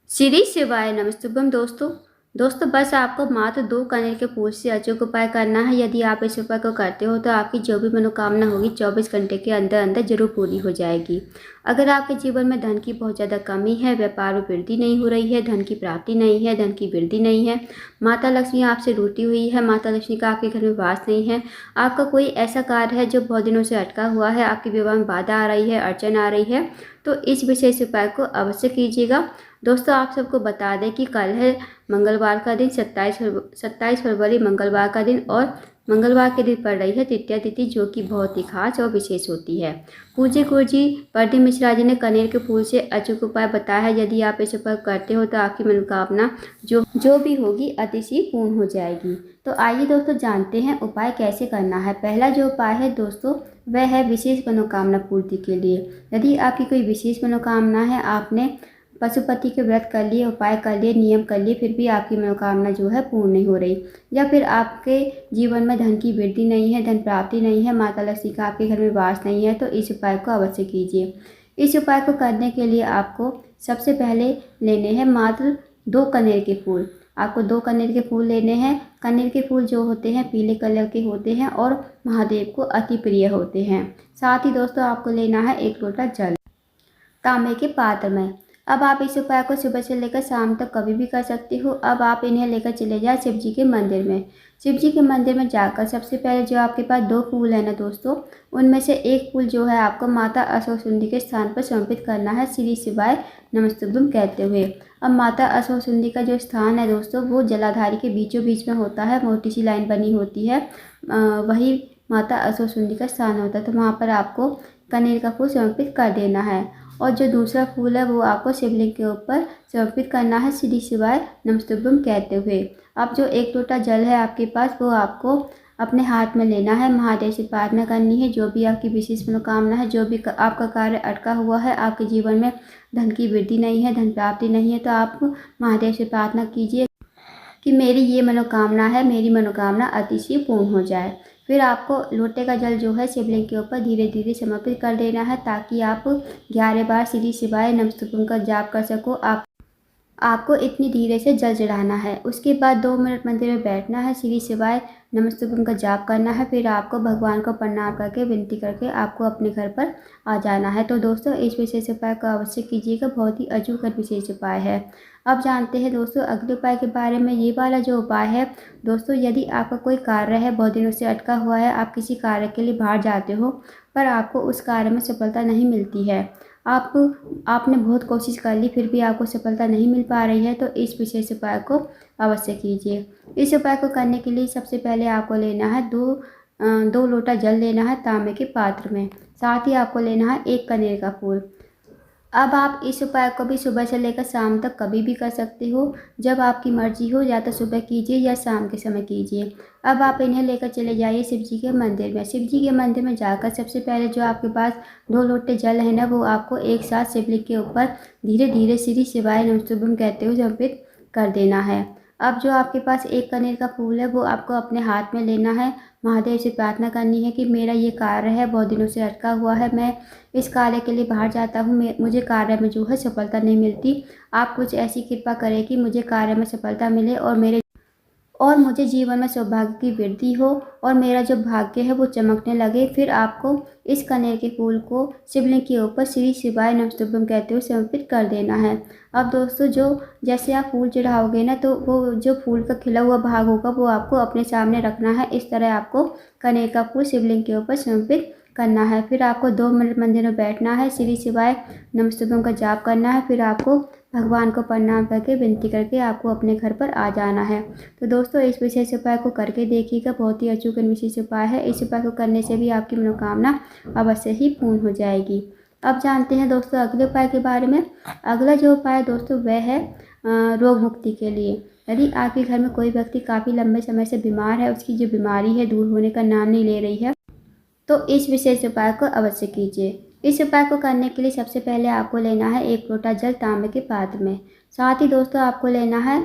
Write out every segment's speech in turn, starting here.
श्री शिवाय नमस्तुभ्यम दोस्तों बस आपको मात्र 2 कनेर के फूल से अचूक उपाय करना है। यदि आप इस उपाय को करते हो तो आपकी जो भी मनोकामना होगी 24 घंटे के अंदर अंदर जरूर पूरी हो जाएगी। अगर आपके जीवन में धन की बहुत ज़्यादा कमी है, व्यापार में वृद्धि नहीं हो रही है, धन की प्राप्ति नहीं है, धन की वृद्धि नहीं है, माता लक्ष्मी आपसे रूठी हुई है, माता लक्ष्मी का आपके घर में वास नहीं है, आपका कोई ऐसा कार्य है जो बहुत दिनों से अटका हुआ है, आपके विवाह में बाधा आ रही है, अड़चन आ रही है, तो इस विशेष उपाय को अवश्य कीजिएगा। दोस्तों आप सबको बता दें कि कल है मंगलवार का दिन, 27 फरवरी मंगलवार का दिन, और मंगलवार के दिन पड़ रही है तृतीया तिथि, जो कि बहुत ही खास और विशेष होती है। पूज्य गुरुजी प्रदीप मिश्रा जी ने कनेर के फूल से अचूक उपाय बताया है। यदि आप इस उपाय करते हो तो आपकी मनोकामना जो भी होगी अतिशी पूर्ण हो जाएगी। तो आइए दोस्तों जानते हैं उपाय कैसे करना है। पहला जो उपाय है दोस्तों वह है विशेष मनोकामना पूर्ति के लिए। यदि आपकी कोई विशेष मनोकामना है, आपने पशुपति के व्रत कर लिए, उपाय कर लिए, नियम कर लिए, फिर भी आपकी मनोकामना जो है पूर्ण नहीं हो रही, या फिर आपके जीवन में धन की वृद्धि नहीं है, धन प्राप्ति नहीं है, माता लक्ष्मी का आपके घर में वास नहीं है, तो इस उपाय को अवश्य कीजिए। इस उपाय को करने के लिए आपको सबसे पहले लेने हैं मात्र 2 कनेर के फूल। आपको 2 कनेर के फूल लेने हैं। कनेर के फूल जो होते हैं पीले कलर के होते हैं और महादेव को अति प्रिय होते हैं। साथ ही दोस्तों आपको लेना है 1 लोटा जल तांबे के पात्र में। अब आप इस उपाय को सुबह से लेकर शाम तक कभी भी कर सकते हो। अब आप इन्हें लेकर चले जाए शिव जी के मंदिर में। शिव जी के मंदिर में जाकर सबसे पहले जो आपके पास 2 फूल है ना दोस्तों, उनमें से 1 फूल जो है आपको माता अश्वसुंदी के स्थान पर समर्पित करना है, श्री शिवाय नमस्तुभ्यम कहते हुए। अब माता अश्वसुंदी का जो स्थान है दोस्तों वो जलाधारी के बीचों बीच में होता है, मोटी सी लाइन बनी होती है, वही माता अश्वसुंदी का स्थान होता है। तो वहाँ पर आपको कनेर का फूल समर्पित कर देना है, और जो दूसरा फूल है वो आपको शिवलिंग के ऊपर समर्पित करना है, श्री शिवाय नमस्तुभ्यम कहते हुए। अब जो 1 लोटा जल है आपके पास वो आपको अपने हाथ में लेना है, महादेव से प्रार्थना करनी है। जो भी आपकी विशेष मनोकामना है, जो भी आपका कार्य अटका हुआ है, आपके जीवन में धन की वृद्धि नहीं है, धन प्राप्ति नहीं है, तो आप महादेव से प्रार्थना कीजिए कि मेरी ये मनोकामना है, मेरी मनोकामना अतिशीघ्र पूर्ण हो जाए। फिर आपको लोटे का जल जो है शिवलिंग के ऊपर धीरे धीरे समर्पित कर देना है, ताकि आप 11 बार श्री शिवाय नमस्तुभ्यम का जाप कर सको। आपको इतनी धीरे से जल चढ़ाना है। उसके बाद 2 मिनट मंदिर में बैठना है, श्री शिवाय नमस्तुभ्यम का जाप करना है। फिर आपको भगवान को प्रणाम करके विनती करके आपको अपने घर पर आ जाना है। तो दोस्तों इस विशेष उपाय को अवश्य कीजिएगा, बहुत ही अचूक और विशेष उपाय है। अब जानते हैं दोस्तों अगले उपाय के बारे में। ये वाला जो उपाय है दोस्तों, यदि आपका कोई कार्य है बहुत दिनों से अटका हुआ है, आप किसी कार्य के लिए बाहर जाते हो पर आपको उस कार्य में सफलता नहीं मिलती है, आपने बहुत कोशिश कर ली फिर भी आपको सफलता नहीं मिल पा रही है, तो इस विशेष उपाय को अवश्य कीजिए। इस उपाय को करने के लिए सबसे पहले आपको लेना है 2 लोटा जल लेना है तांबे के पात्र में। साथ ही आपको लेना है 1 कनेर का फूल। अब आप इस उपाय को भी सुबह से लेकर शाम तक कभी भी कर सकते हो, जब आपकी मर्जी हो, या तो सुबह कीजिए या शाम के समय कीजिए। अब आप इन्हें लेकर चले जाइए शिव जी के मंदिर में। शिव जी के मंदिर में जाकर सबसे पहले जो आपके पास 2 लोटे जल है ना, वो आपको एक साथ शिवलिंग के ऊपर धीरे धीरे श्री शिवाय नमस्तुभ्यम कहते हुए समर्पित कर देना है। अब जो आपके पास 1 कनेर का फूल है वो आपको अपने हाथ में लेना है, महादेव से प्रार्थना करनी है कि मेरा ये कार्य है बहुत दिनों से अटका हुआ है, मैं इस कार्य के लिए बाहर जाता हूँ, मुझे कार्य में जो है सफलता नहीं मिलती, आप कुछ ऐसी कृपा करें कि मुझे कार्य में सफलता मिले और मुझे जीवन में सौभाग्य की वृद्धि हो और मेरा जो भाग्य है वो चमकने लगे। फिर आपको इस कनेर के फूल को शिवलिंग के ऊपर श्री शिवाय नमस्तुभ्यम कहते हुए समर्पित कर देना है। अब दोस्तों जैसे आप फूल चढ़ाओगे ना, तो वो जो फूल का खिला हुआ भाग होगा वो आपको अपने सामने रखना है। इस तरह आपको कनेर का फूल शिवलिंग के ऊपर समर्पित करना है। फिर आपको 2 मिनट मंदिर में बैठना है, श्री शिवाय नमस्तुभ्यम का जाप करना है। फिर आपको भगवान को प्रणाम करके विनती करके आपको अपने घर पर आ जाना है। तो दोस्तों इस विशेष उपाय को करके देखिएगा, बहुत ही अचूक विशेष उपाय है। इस उपाय को करने से भी आपकी मनोकामना अवश्य ही पूर्ण हो जाएगी। अब जानते हैं दोस्तों अगले उपाय के बारे में। अगला जो उपाय दोस्तों वह है रोग मुक्ति के लिए। यदि आपके घर में कोई व्यक्ति काफ़ी लंबे समय से बीमार है, उसकी जो बीमारी है दूर होने का नाम नहीं ले रही है, तो इस विशेष उपाय को अवश्य कीजिए। इस उपाय को करने के लिए सबसे पहले आपको लेना है 1 लोटा जल तांबे के पात्र में। साथ ही दोस्तों आपको लेना है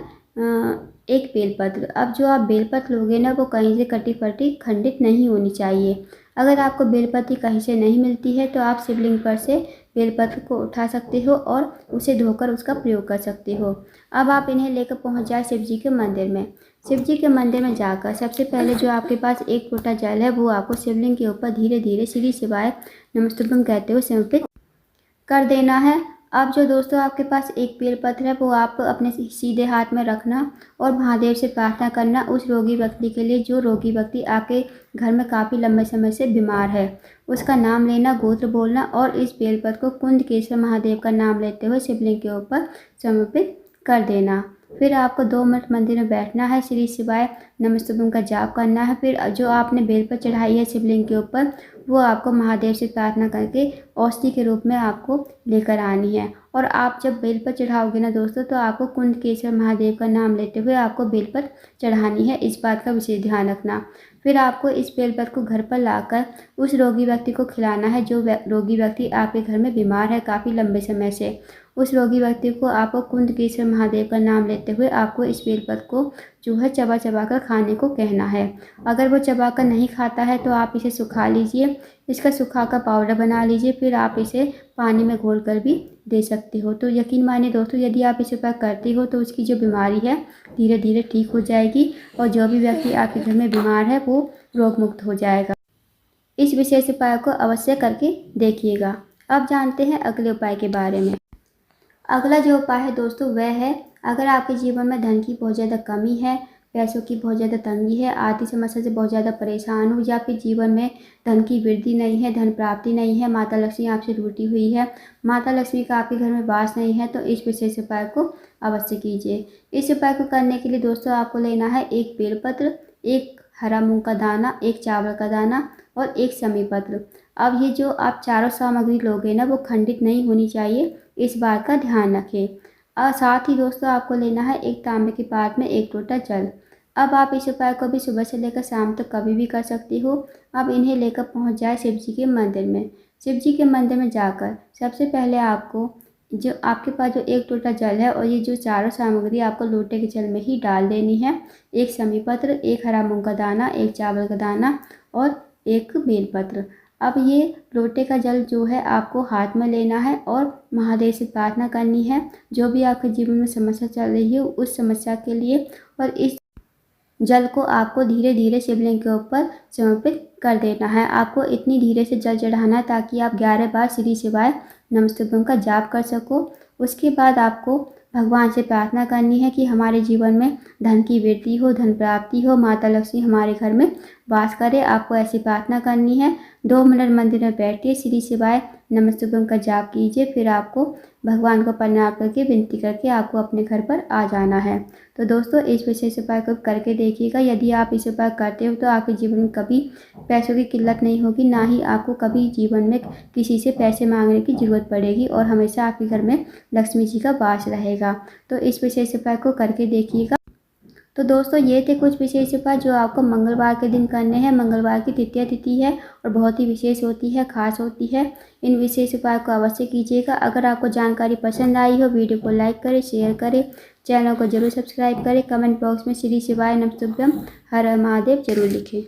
1 बेलपत्र। अब जो आप बेलपत्र लोगे ना, वो कहीं से कटी फटी खंडित नहीं होनी चाहिए। अगर आपको बेलपत्री कहीं से नहीं मिलती है तो आप शिवलिंग पर से बेलपत्र को उठा सकते हो और उसे धोकर उसका प्रयोग कर सकते हो। अब आप इन्हें लेकर पहुंच जाए शिव जी के मंदिर में। शिव जी के मंदिर में जाकर सबसे पहले जो आपके पास एक लोटा जल है वो आपको शिवलिंग के ऊपर धीरे धीरे श्री शिवाय नमस्तुभ्यं कहते हुए समर्पित कर देना है। अब जो दोस्तों आपके पास एक बेलपत्र है वो आप अपने सीधे हाथ में रखना और महादेव से प्रार्थना करना उस रोगी व्यक्ति के लिए जो रोगी व्यक्ति आपके घर में काफ़ी लंबे समय से बीमार है। उसका नाम लेना, गोत्र बोलना और इस बेलपत्र को कुंदकेश्वर महादेव का नाम लेते हुए शिवलिंग के ऊपर समर्पित कर देना। फिर आपको 2 मिनट मंदिर में बैठना है, श्री शिवाय नमस्तुभ्यं का जाप करना है। फिर जो आपने बेलपत्र चढ़ाई है शिवलिंग के ऊपर वो आपको महादेव से प्रार्थना करके औषधि के रूप में आपको लेकर आनी है। और आप जब बेलपत्र चढ़ाओगे ना दोस्तों तो आपको कुंदकेश्वर महादेव का नाम लेते हुए आपको बेलपत्र चढ़ानी है, इस बात का विशेष ध्यान रखना। फिर आपको इस बेलपत्र को घर पर लाकर उस रोगी व्यक्ति को खिलाना है जो रोगी व्यक्ति आपके घर में बीमार है काफ़ी लंबे समय से। उस रोगी व्यक्ति को आपको कुंदकेश्वर महादेव का नाम लेते हुए आपको इस बेलपत्र को जो है चबा चबा कर खाने को कहना है। अगर वो चबा कर नहीं खाता है तो आप इसे सुखा लीजिए, इसका सुखा कर पाउडर बना लीजिए, फिर आप इसे पानी में घोल कर भी दे सकते हो। तो यकीन मानिए दोस्तों, यदि आप इस उपाय करते हो तो उसकी जो बीमारी है धीरे धीरे ठीक हो जाएगी और जो भी व्यक्ति आपके घर में बीमार है वो रोग मुक्त हो जाएगा। इस विशेष उपाय को अवश्य करके देखिएगा। अब जानते हैं अगले उपाय के बारे में। अगला जो उपाय है दोस्तों वह है, अगर आपके जीवन में धन की बहुत ज़्यादा कमी है, पैसों की बहुत ज़्यादा तंगी है, आर्थिक समस्या से बहुत ज़्यादा परेशान हो या फिर जीवन में धन की वृद्धि नहीं है, धन प्राप्ति नहीं है, माता लक्ष्मी आपसे रूठी हुई है, माता लक्ष्मी का आपके घर में वास नहीं है, तो इस विशेष उपाय को अवश्य कीजिए। इस उपाय को करने के लिए दोस्तों आपको लेना है एक बेलपत्र, एक हरा मूंग का दाना, एक चावल का दाना और एक समी पत्र। अब ये जो आप चारों सामग्री लोगे ना वो खंडित नहीं होनी चाहिए, इस बात का ध्यान रखें। और साथ ही दोस्तों आपको लेना है एक तांबे के पात्र में एक लोटा जल। अब आप इस उपाय को भी सुबह से लेकर शाम तक कभी भी कर सकते हो। अब इन्हें लेकर पहुंच जाए शिव जी के मंदिर में। शिव जी के मंदिर में जाकर सबसे पहले आपको जो आपके पास जो एक लोटा जल है और ये जो चारों सामग्री आपको लोटे के जल में ही डाल देनी है। एक समी पत्र, एक हरा मूंग का दाना, एक चावल का दाना और एक बेलपत्र। अब ये लोटे का जल जो है आपको हाथ में लेना है और महादेव से प्रार्थना करनी है जो भी आपके जीवन में समस्या चल रही है उस समस्या के लिए। और इस जल को आपको धीरे धीरे शिवलिंग के ऊपर समर्पित कर देना है। आपको इतनी धीरे से जल चढ़ाना है ताकि आप 11 बार श्री शिवाय नमस्तुभ्यं का जाप कर सको। उसके बाद आपको भगवान से प्रार्थना करनी है कि हमारे जीवन में धन की वृद्धि हो, धन प्राप्ति हो, माता लक्ष्मी हमारे घर में वास करे। आपको ऐसी प्रार्थना करनी है। 2 मिनट मंदिर में बैठिए, श्री शिवाय नमस्तुभ्यं का जाप कीजिए, फिर आपको भगवान को प्रणाम करके विनती करके आपको अपने घर पर आ जाना है। तो दोस्तों इस विशेष उपाय को करके देखिएगा। यदि आप इस उपाय करते हो तो आपके जीवन में कभी पैसों की किल्लत नहीं होगी, ना ही आपको कभी जीवन में किसी से पैसे मांगने की ज़रूरत पड़ेगी और हमेशा आपके घर में लक्ष्मी जी का वास रहेगा। तो इस विशेष उपाय को करके देखिएगा। तो दोस्तों ये थे कुछ विशेष उपाय जो आपको मंगलवार के दिन करने हैं। मंगलवार की तृतीया तिथि है और बहुत ही विशेष होती है, खास होती है। इन विशेष उपाय को अवश्य कीजिएगा। अगर आपको जानकारी पसंद आई हो वीडियो को लाइक करें, शेयर करें, चैनल को जरूर सब्सक्राइब करें, कमेंट बॉक्स में श्री शिवाय नमस्तुभ्यं हर हर महादेव जरूर लिखें।